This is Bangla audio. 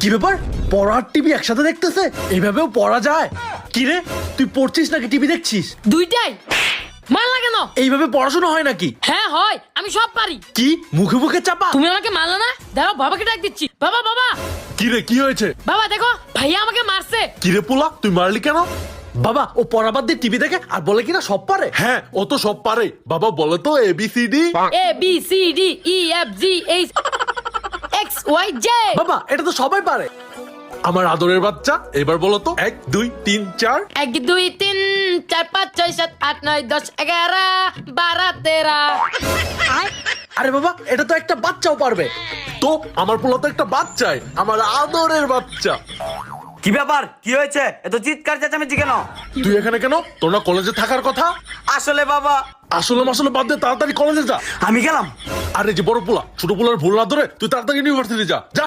কি ব্যাপার, পড়ার টিভি একসাথে দেখতেছে? এইভাবেও পড়া যায়? কি রে, তুই পড়ছিস নাকি টিভি দেখছিস? দুইটাই। মারলা কেন? এইভাবে পড়াশোনা হয় নাকি? হ্যাঁ হয়, আমি সব পারি। কি মুখে মুখে চাপা? তুমি আমাকে মারলা না? দাঁড়াও, বাবাকে ডাক দিচ্ছি। বাবা বাবা কি রে, কি হয়েছে? বাবা দেখো, ভাইয়া আমাকে মারছে। কি রে পোলা, তুই মারলি কেন? বাবা, ও পড়া বাদ দিয়ে টিভি দেখে আর বলে কিনা সব পারে। হ্যাঁ, ও তো সব পারে। বাবা বলে তো ABCD। A B C D E F G H X Y J. বাবা, এটা তো সবাই পারে। আমার আদরের বাচ্চা, এবার বলো তো 1 2 3 4। 1 2 3 4 5 6 7 8 9 10 11 12 13। আরে বাবা, এটা তো একটা বাচ্চাও পারবে। তো আমার পোলা তো একটা বাচ্চাই, আমার আদরের বাচ্চা। কি ব্যাপার, কি হয়েছে? এত চিৎকার চেঁচামেচি কেন? তুই এখানে কেন? তোর না কলেজে থাকার কথা? আসলে বাবা, আসলে মাসলে বাদ দে, তাড়াতাড়ি কলেজে যা। আমি গেলাম। আরে যে বড় পোলা, ছোট পোলার ভুল না ধরে তুই তাড়াতাড়ি ইউনিভার্সিটি যা যা।